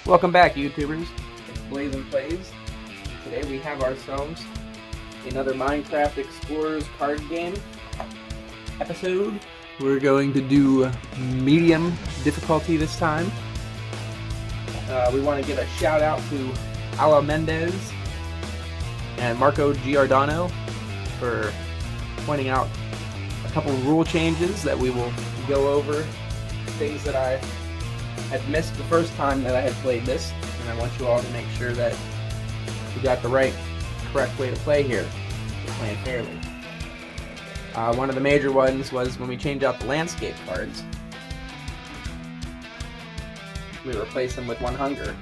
Welcome back, YouTubers. It's Blaze and Plays. Today we have ourselves another Minecraft Explorers card game episode. We're going to do medium difficulty this time. We want to give a shout out to Ala Mendez and Marco Giordano for pointing out a couple rule changes that we will go over, things that I had missed the first time that I had played this, and I want you all to make sure that you got the correct way to play here, playing fairly. One of the major ones was when we changed out the landscape cards, we replace them with one hunger.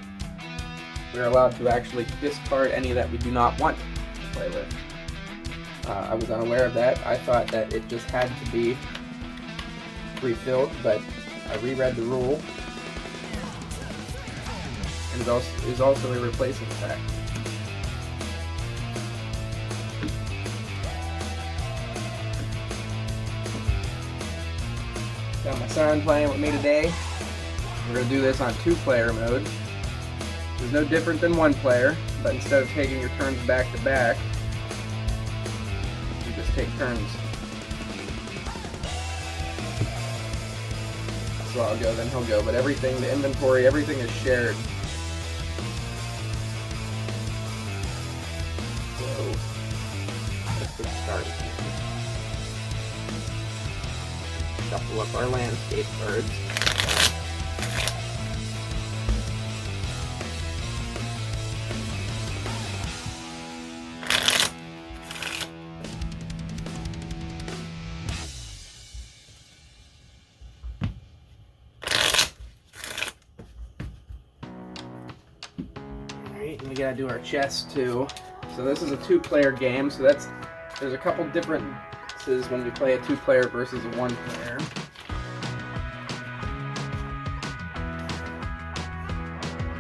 We're allowed to actually discard any that we do not want to play with. I was unaware of that. I thought that it just had to be refilled, but I reread the rule. And it is also a replacement pack. Got my son playing with me today. We're going to do this on 2-player mode. It's no different than 1 player, but instead of taking your turns back to back, you just take turns. So I'll go, then he'll go, but everything, the inventory, everything is shared. So, let's get started. Shuffle up our landscape cards. And we gotta do our chess too. So this is a 2-player game, so there's a couple differences when we play a 2-player versus a 1-player.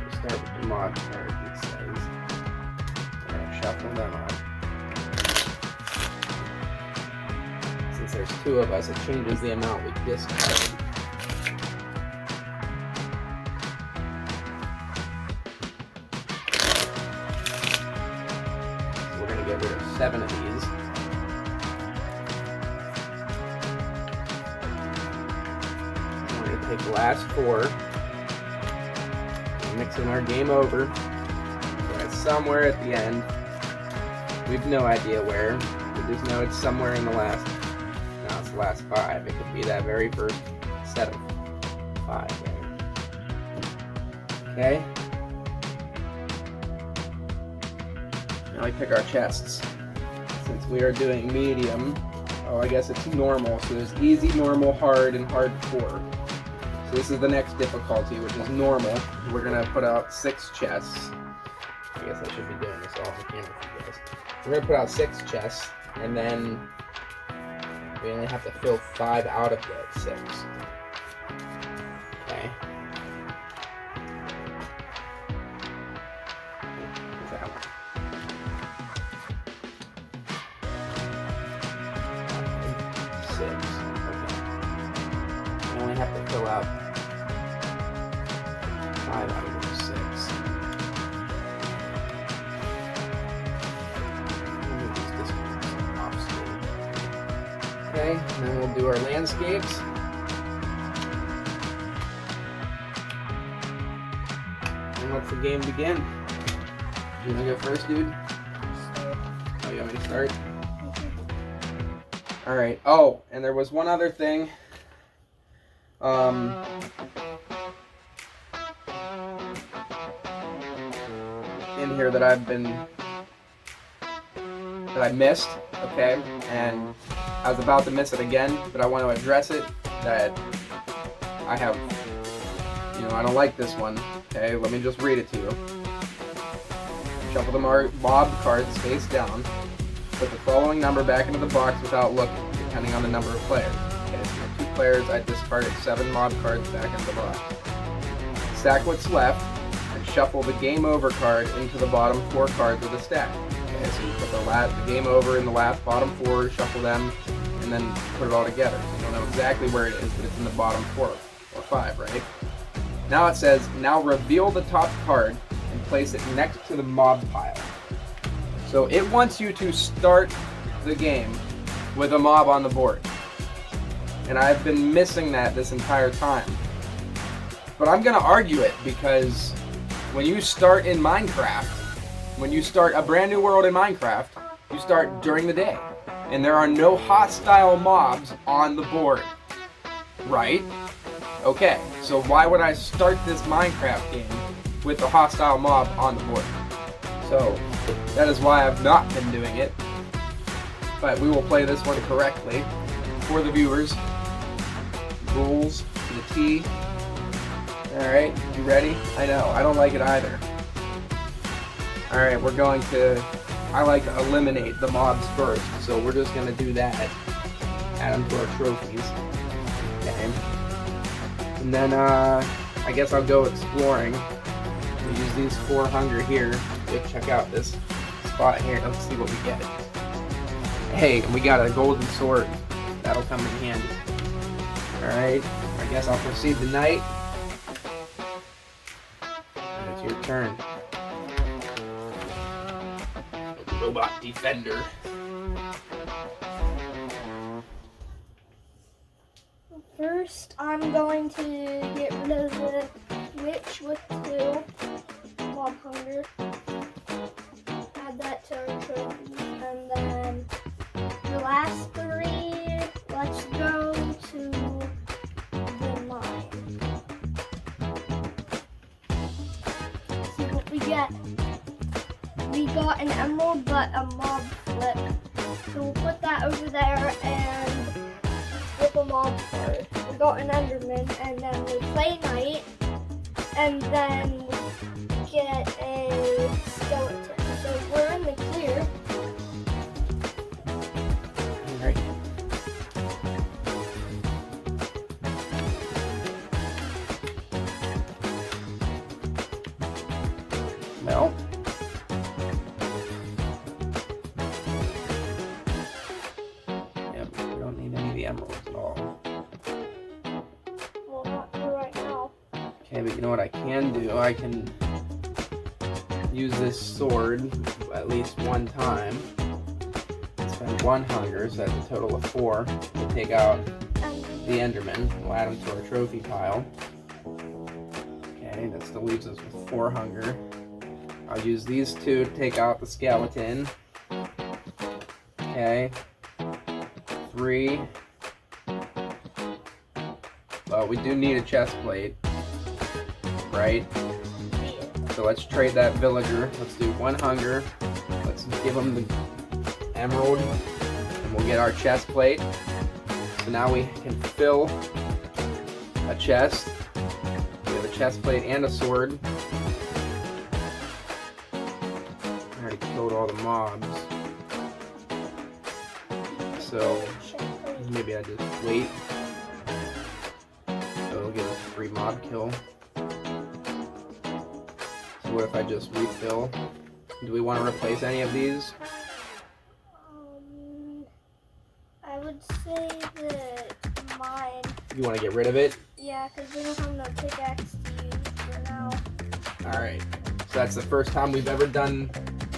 We'll start with the mod card, it says. We're gonna shuffle them up. Since there's 2 of us, it changes the amount we discard. Get rid of 7 of these. I'm going to take the last 4 and mix in our game over. So it's somewhere at the end. We have no idea where. We just know it's somewhere in the last. No, it's the last 5. It could be that very first set of 5 there. Okay. Now we pick our chests. Since we are doing medium, I guess it's normal. So there's easy, normal, hard, and hardcore. So this is the next difficulty, which is normal. We're gonna put out 6 chests. I guess I should be doing this all on camera for you guys. We're gonna put out 6 chests, and then we only have to fill 5 out of the 6. Okay. Have to fill out 5 out of those 6. Okay, and then we'll do our landscapes. And let the game begin. You wanna go first, dude? Oh, you want me to start? Alright, oh, and there was one other thing. In here that I missed, okay, and I was about to miss it again, but I want to address it, that I have, I don't like this one, okay, let me just read it to you. Shuffle the mob cards face down, put the following number back into the box without looking, depending on the number of players. Okay, so 2 players, I discarded 7 mob cards back into the box. Stack what's left, and shuffle the game over card into the bottom 4 cards of the stack. Okay, so you put the game over in the last bottom 4, shuffle them, and then put it all together. So you don't know exactly where it is, but it's in the bottom 4 or 5, right? Now it says, now reveal the top card and place it next to the mob pile. So it wants you to start the game with a mob on the board. And I've been missing that this entire time. But I'm gonna argue it, because when you start in Minecraft, when you start a brand new world in Minecraft, you start during the day. And there are no hostile mobs on the board. Right? Okay, so why would I start this Minecraft game with a hostile mob on the board? So, that is why I've not been doing it. But we will play this one correctly for the viewers. Rules to the T. Alright, you ready? I know, I don't like it either. Alright, we're going to... I like to eliminate the mobs first, so we're just going to do that. Add them to our trophies. Okay. And then, I guess I'll go exploring. We'll use these 4 hunger here. Let's check out this spot here. Let's see what we get. Hey, we got a golden sword. That'll come in handy. Alright, I guess I'll proceed tonight. It's your turn. Robot Defender. First, I'm going to get rid of the witch with 2 mob hunger. Add that to our trophies. And then the last 3, let's go to the mine. See what we get. We got an emerald, but a mob flip. So we'll put that over there and flip a mob card. We got an enderman, and then we play night, and then we get a skeleton. So we're in the clear. Alright. Well. Emeralds at all. Well, not for right now. Okay, but you know what I can do? I can use this sword at least one time. Spend 1 hunger, so that's a total of 4. We'll take out the enderman. We'll add them to our trophy pile. Okay, that still leaves us with 4 hunger. I'll use these 2 to take out the skeleton. Okay. 3. Well, we do need a chest plate, right? So let's trade that villager. Let's do 1 hunger. Let's give him the emerald, and we'll get our chest plate. So now we can fill a chest. We have a chest plate and a sword. I already killed all the mobs. So maybe I just wait. So it'll give us a free mob kill. So what if I just refill? Do we want to replace any of these? I would say that mine. You want to get rid of it? Yeah, because we don't have no pickaxe to use for now. Alright. So that's the first time we've ever done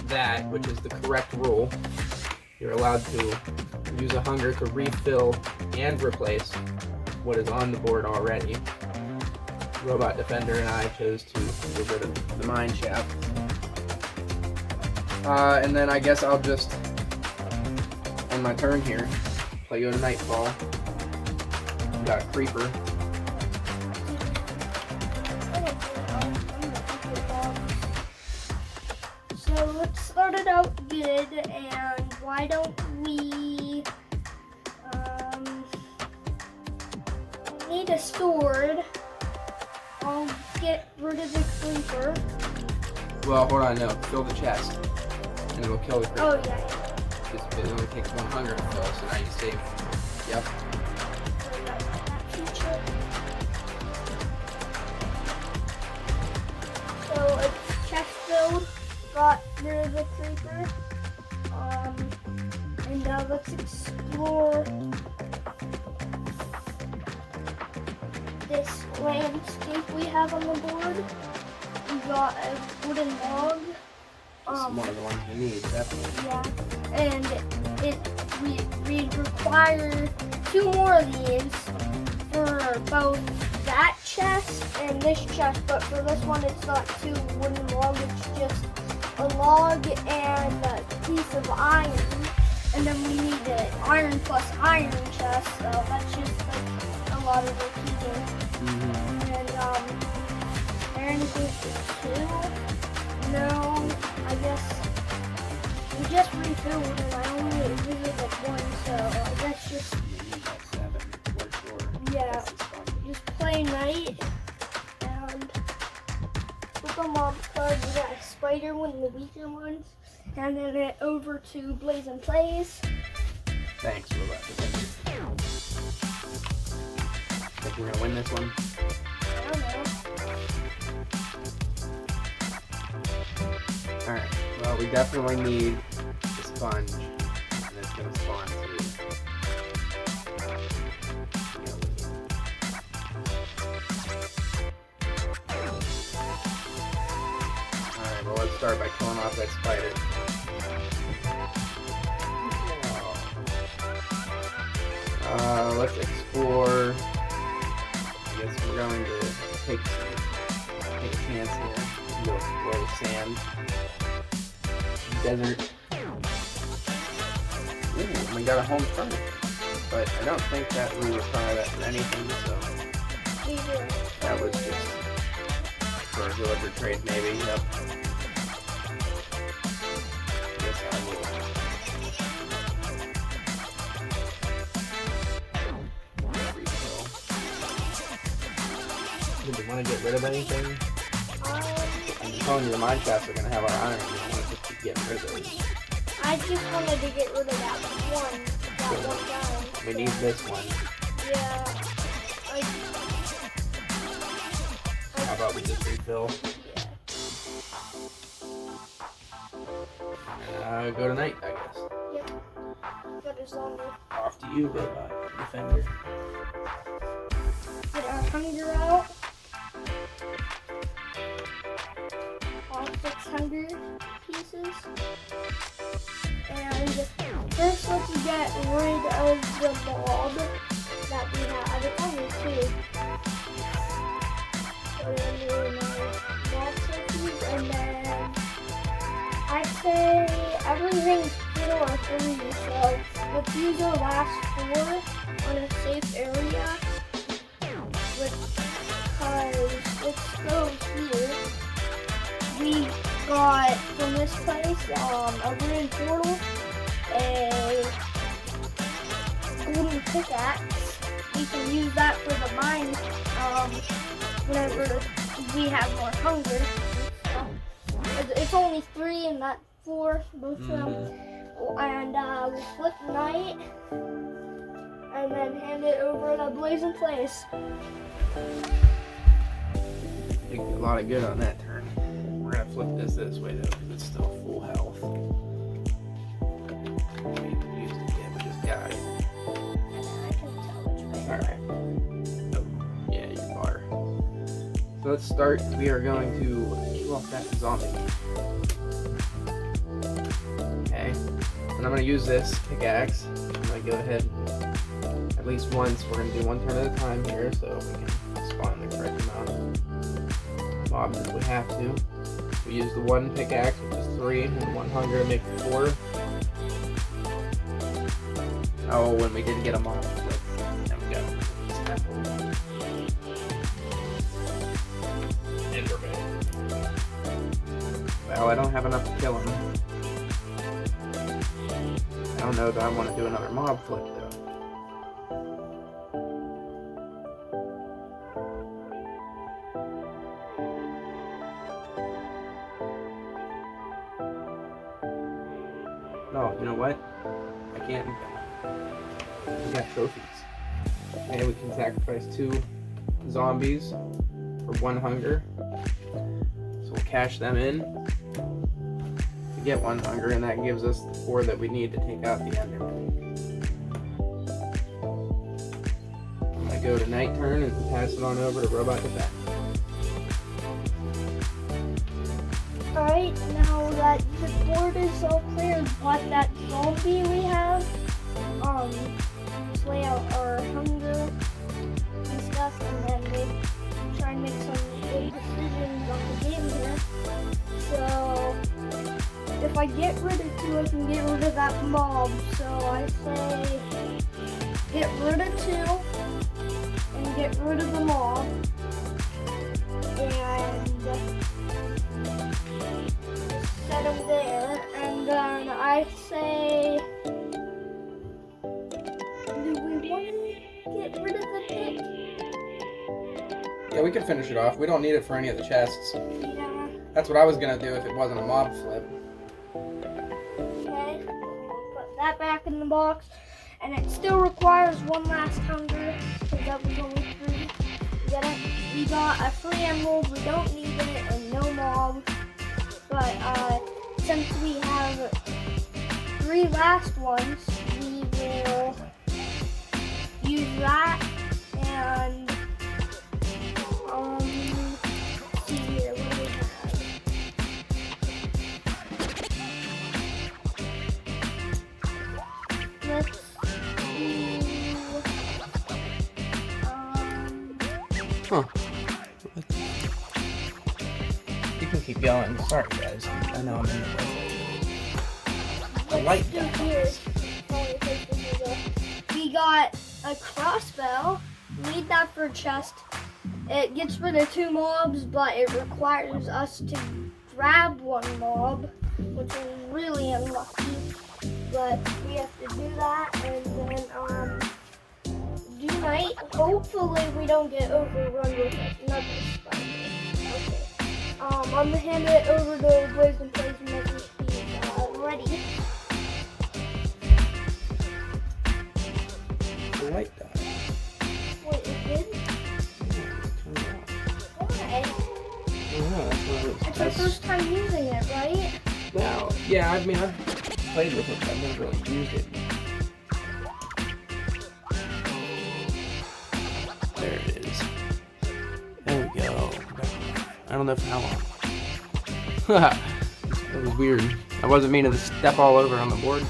that, which is the correct rule. You're allowed to use a hunger to refill and replace what is on the board already. Robot Defender and I chose to get rid of the mine shaft. And then I guess I'll just end my turn here. Play go to Nightfall. Got a creeper. So let's start it out good, and why don't we need a sword. I'll get rid of the creeper. Well, hold on, no. Fill the chest. And it'll kill the creeper. Oh, yeah. It only takes 1 hunger to fill, so now you save. Yep. So it's chest filled. Got rid of the creeper. And now let's explore this one. landscape we have on the board. We got a wooden log. This is one of the ones we need, definitely. Yeah, and we require 2 more of these for both that chest and this chest, but for this one it's not 2 wooden logs, it's just a log and a piece of iron, and then we need an iron plus iron chest, so that's just like a lot of repeating. And anything for 2? No, I guess we just refilled and I only visited 1, so I guess just yeah, just play night and flip them off cards. We got a spider, one of the weaker ones, and then it over to Blaze and Plays. Thanks, Robot. Think we're gonna win this one? I don't know. Alright, well, we definitely need the sponge, and it's gonna spawn too. Alright, well, let's start by killing off that spider. Let's explore. I guess we're going to take a chance here. Go explore the sand. Desert. Ooh, we got a home turret. But I don't think that we require that for anything, so that was just for a delivered trade maybe, yep. Guess I will. Do you want to get rid of anything? I'm telling you, the mine shafts are going to have our iron. We want to just get rid of those. I just wanted to get rid of that one guy. We need this one. Yeah. How about we just refill? Yeah. Go tonight, I guess. Yep. Got a zombie. Off to you, Robot Defender. Get our hunger out. All 600 pieces. And first let's get rid of the mob that we have. It's only 2. So then mob turkeys, and then I say everything's 4 or 3, so let's use our last 4 on a safe area. Because let's go here. We got from this place a wooden portal, a golden pickaxe. We can use that for the mine whenever we have more hunger. It's only 3 and not 4, both of them. And we'll flip night and then hand it over to Blaze and Plays. Did a lot of good on that turn. We're gonna flip this way though, because it's still full health. We used it yet, we just got it. I can tell which way. Alright. Oh, yeah, you are. So let's start. We are going to kill off that zombie. Okay. And I'm gonna use this pickaxe. I'm gonna go ahead at least once. We're gonna do 1 turn at a time here, so we can spawn the correct amount of mobs if we have to. We use the 1 pickaxe, which is 3, and 1 hunger to make it 4. Oh, when we did get a mob, there we go. Enderman. Well, I don't have enough to kill him. I don't know that I want to do another mob flip though. No, you know what? I can't. We got trophies. Okay, we can sacrifice 2 zombies for 1 hunger. So we'll cash them in to get 1 hunger, and that gives us the 4 that we need to take out the Enderman. I'm gonna gonna go to night turn and pass it on over to Robot Defend. Alright, now that the board is all clear, but that zombie we have, let's lay out our hunger and stuff, and then we try and make some good decisions on the game here. So, if I get rid of 2, I can get rid of that mob. So I say, get rid of 2, and get rid of the mob, and set them there, and then I say, do we want to get rid of the pit? Yeah, we can finish it off. We don't need it for any of the chests. Yeah. That's what I was gonna do if it wasn't a mob flip. Okay, we'll put that back in the box, and it still requires 1 last hunger, because that was only 3. We got a free emerald, we don't need it, and no mob. But since we have 3 last ones, we will use that, and let's see here, what do we have? Let's do, Huh. You can keep going. Sorry, guys. I know I'm in the way. I like that. We got a crossbow. Need that for a chest. It gets rid of 2 mobs, but it requires us to grab 1 mob, which is really unlucky. But we have to do that, and then do night. Hopefully we don't get overrun with another spider. Okay. I'm gonna hand it over to Blaze and Blaze whenever he's ready. I like that. Wait, it did? Why? It's our first time using it, right? Well, yeah, I mean, I've played with it, but I've never really used it. There it is. There we go. I don't know for how long. That was weird. I wasn't meaning to step all over on the board.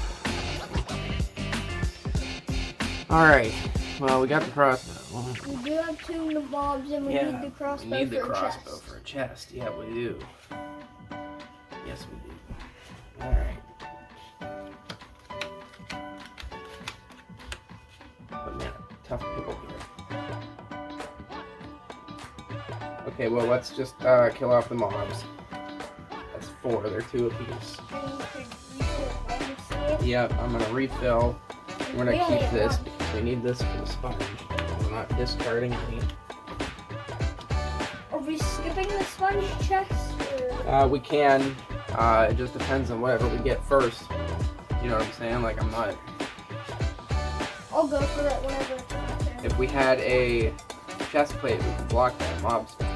Alright. Well, we got the crossbow. We do have 2 mobs, and we need the crossbow we need the for crossbow a chest. for a chest. Yeah, we do. Yes, we do. Alright. Put me in a tough pickle here. Okay, well, let's just kill off the mobs. That's 4. They're 2 apiece. Yep, I'm gonna refill. We're gonna keep this because we need this for the sponge. We're not discarding any. Are we skipping the sponge chest? Or? We can. It just depends on whatever we get first. You know what I'm saying? Like, I'm not. I'll go for it whenever it's my turn. If we had a chest plate, we could block that mob spawn.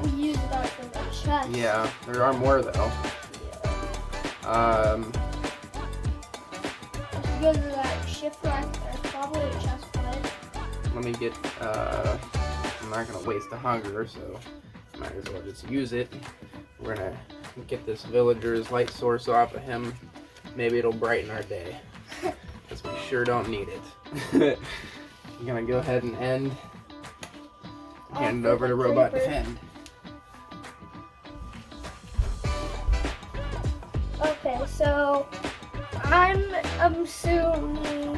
We use that for the chest. Yeah, there are more though. Let's go to that shipwreck. There's probably a chest plate. Let me get. I'm not gonna waste the hunger, so might as well just use it. We're gonna get this villager's light source off of him. Maybe it'll brighten our day. Because we sure don't need it. I'm gonna go ahead and hand it over to Robot Defend. Okay, so I'm assuming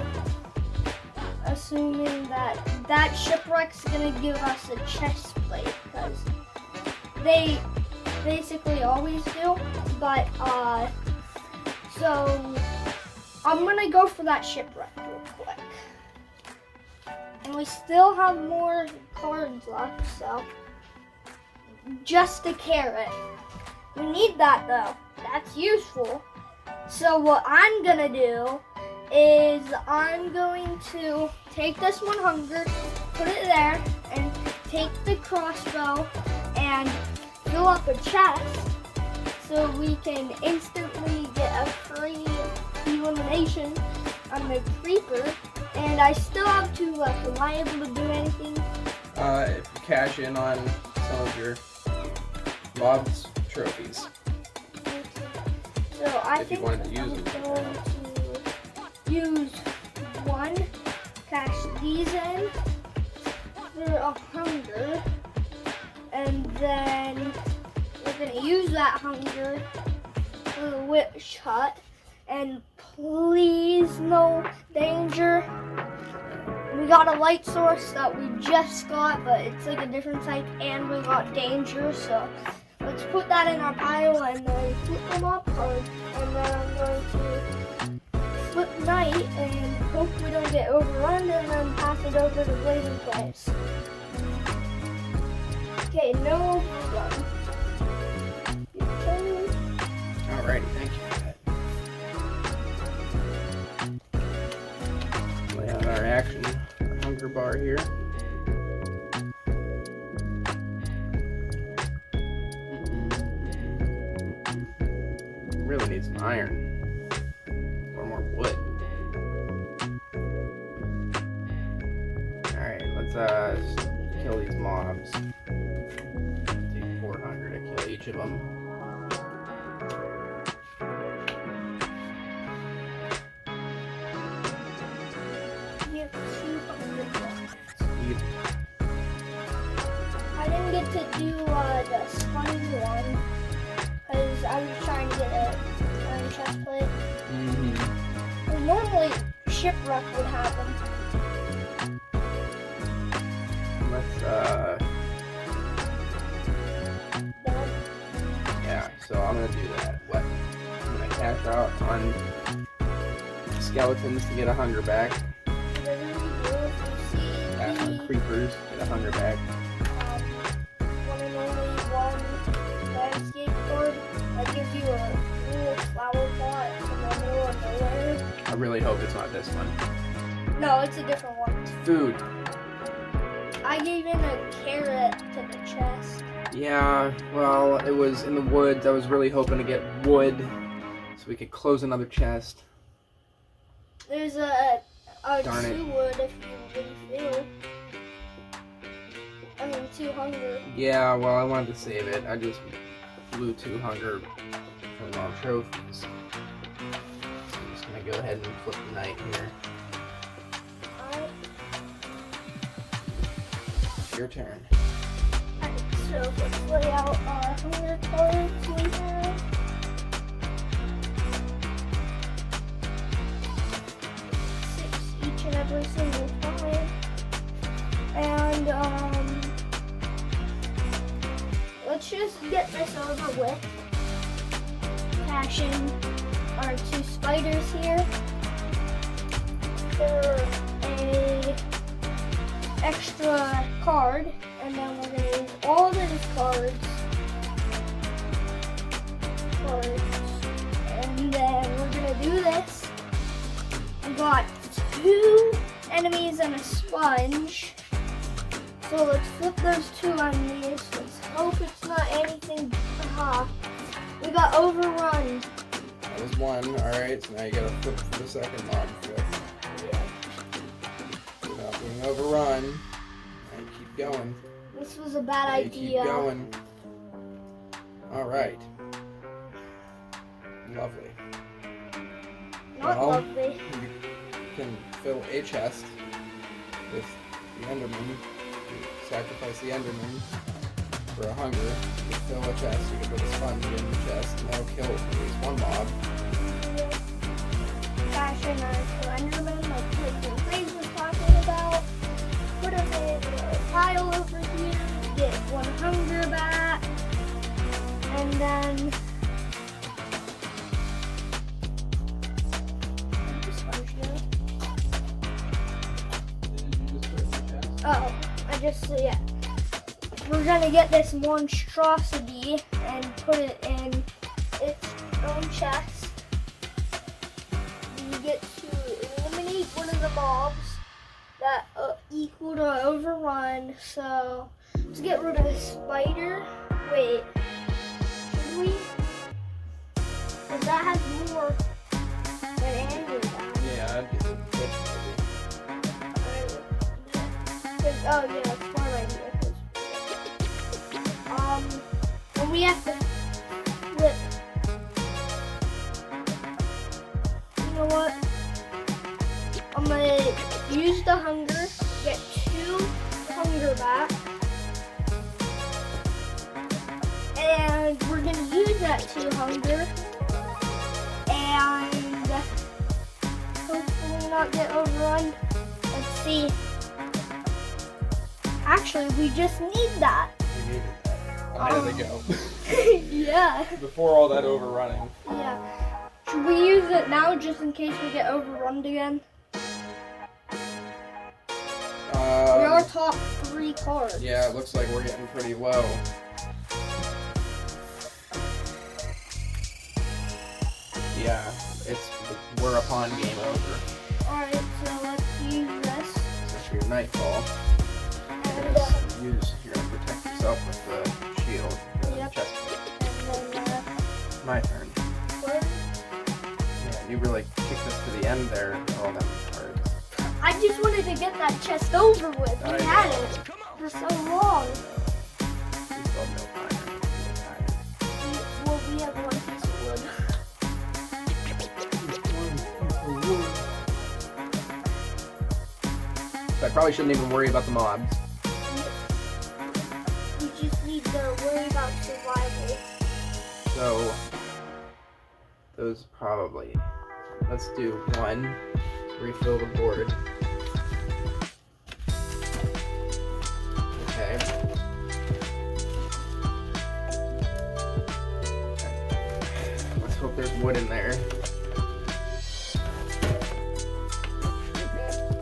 that shipwreck's gonna give us a chest plate, because they basically always do. But so I'm gonna go for that shipwreck real quick. And we still have more cards left, so just a carrot. We need that though. That's useful. So what I'm gonna do is I'm going to take this 1 hunger, put it there, and take the crossbow and fill up a chest so we can instantly get a free elimination on the creeper. And I still have to, am I able to do anything? If you cash in on some of your mobs trophies. So I If you think wanted to use them. I'm going to use one, cash these in for 100, and then we're gonna use that 100 for the witch hut. And please, no danger. We got a light source that we just got, but it's like a different type, and we got danger. So let's put that in our pile and then flip them up cards. And then I'm going to flip night and hope we don't get overrun, and then pass it over to blazing place. Okay, no overrun. Okay. Alrighty, thank you for that. Lay out our action hunger bar here. Really need some iron or more wood. Alright, let's kill these mobs. Take 400 to kill each of them. You have 200 bucks. Yep. I didn't get to do the sponge one because I was trying to get a iron chest plate. And normally shipwreck would have them. Let's But yeah, so I'm gonna do that. What? I'm gonna cash out on skeletons to get a hunger back. whatever you do, if you see Cash on the creepers, get a hunger back. one and only one landscape card that gives you a cool flower pot in the middle of nowhere. I really hope it's not this one. No, it's a different one. Food. I gave in a carrot to the chest. Yeah, well, it was in the woods. I was really hoping to get wood so we could close another chest. There's a Darn it. 2 wood if you really feel. I mean 2 hunger. Yeah, well, I wanted to save it. I just blew 2 hunger from our trophies. So I'm just gonna go ahead and flip the night here. Alright. Your turn. So let's lay out our hunger cards we have. 6 each and every single time. And let's just get this over with. Cash in our 2 spiders here. They're a extra card, and then we're gonna use all these cards, and then we're gonna do this. We got 2 enemies and a sponge, so let's flip those 2 enemies. Let's hope it's not anything. We got overrun. That was 1. Alright, so now you gotta flip for the second mob flip. Without being overrun. And keep going. This was a bad You idea. keep going. Alright. Lovely. Not Well, lovely. You can fill a chest with the Enderman. You sacrifice the Enderman for a hunger. You fill a chest, you can put a sponge in the chest, and that'll kill at least 1 mob. Cash in our 2 Endermen, like Blaze was talking about. Put them in a pile over here. Get 1 hunger back. And then oh, yeah. We're gonna get this monstrosity and put it in its own chest. We get to eliminate one of the mobs that equal to overrun. So let's get rid of the spider. Wait, should we? Because that has more than Andrew has. Yeah, I'd get some tips maybe. Oh yeah, that's smart idea. When we have to flip. You know what? I'm gonna use the hunger, get 2 hunger back, and we're gonna use that 2 hunger, and hopefully not get overrun. Let's see. Actually, we just need that. We needed that a minute ago. Yeah. Before all that overrunning. Yeah. Should we use it now just in case we get overrun again? We are top 3 cards. Yeah, it looks like we're getting pretty low. Yeah, we're upon game over. Alright, so let's use this. This is your nightfall. And, You're gonna protect yourself with the shield, the Yep. chest plate. and then, My turn. where? Yeah, you really kicked us to the end there. All them cards. I just wanted to get that chest over with. We had it for so long. We still have no iron. Well, we have 1 piece of wood. So I probably shouldn't even worry about the mobs. We just need to worry about survival. So those probably. Let's do 1. Refill the board. Okay. Let's hope there's wood in there.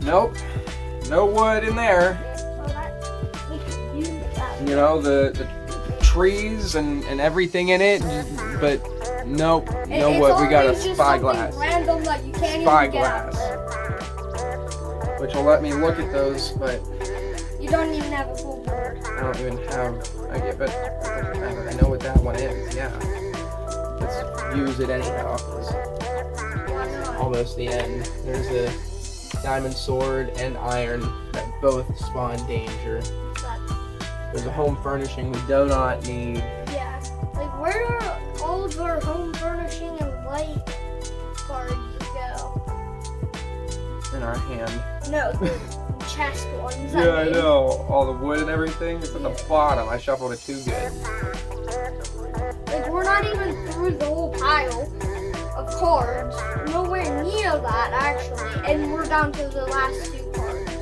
Nope. No wood in there. So we can use that. You know, the trees and everything in it, but nope. You know what? We got a It's always just spyglass. something random that you can't even get. Spyglass. Which will let me look at those, but You don't even have a full board. I don't even have. I get, but it doesn't matter. I know what that one is. Yeah. Let's use it anyhow. 'Cause Why not? almost the end. There's a diamond sword and iron that both spawn danger. There's a home furnishing we do not need. Yeah. Like, where do all of our home furnishing and light cards go? In our hand. No, the chest ones. Yeah, I mean. know. All the wood and everything. It's at the bottom. I shuffled it too good. Like, we're not even through the whole pile of cards. Nowhere near that, actually. And we're down to the last 2 cards.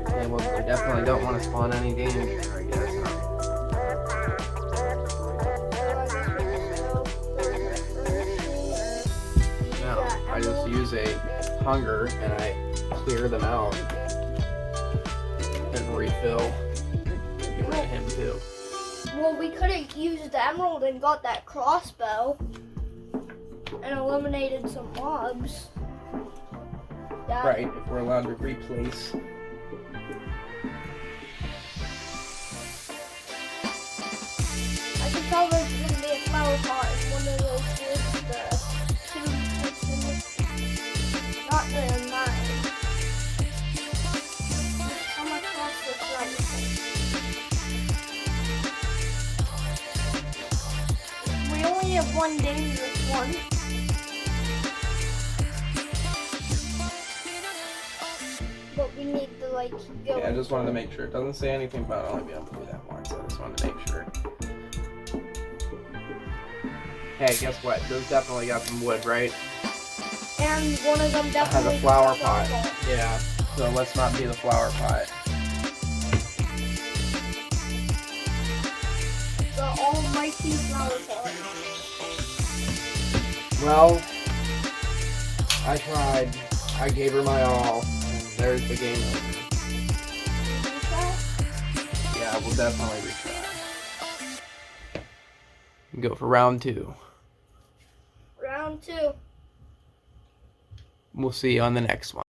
Okay, well, we definitely don't want to spawn any danger, I guess. Huh? So I guess we just go for the furnishing or No, I just use a hunger and I clear them out and refill. Get rid of him too. Well, we could have used the emerald and got that crossbow and eliminated some mobs. Yeah. Right, if we're allowed to replace. I can tell there's going to be a flower pot in one of those is the 2 not the 9. How much cost this right? We only have 1 dangerous one. But we need to like keep going. Yeah, I just wanted to make sure. It doesn't say anything about only being able to do that once, so I just wanted to make sure. Hey, guess what? Those definitely got some wood, right? And one of them It definitely has a flower got pot. Yeah, so let's not be the flower pot. The almighty flower pot. Well, I tried. I gave her my all. And there's the game over. Yeah, we'll definitely retry. Go for round 2. Round 2. We'll see you on the next one.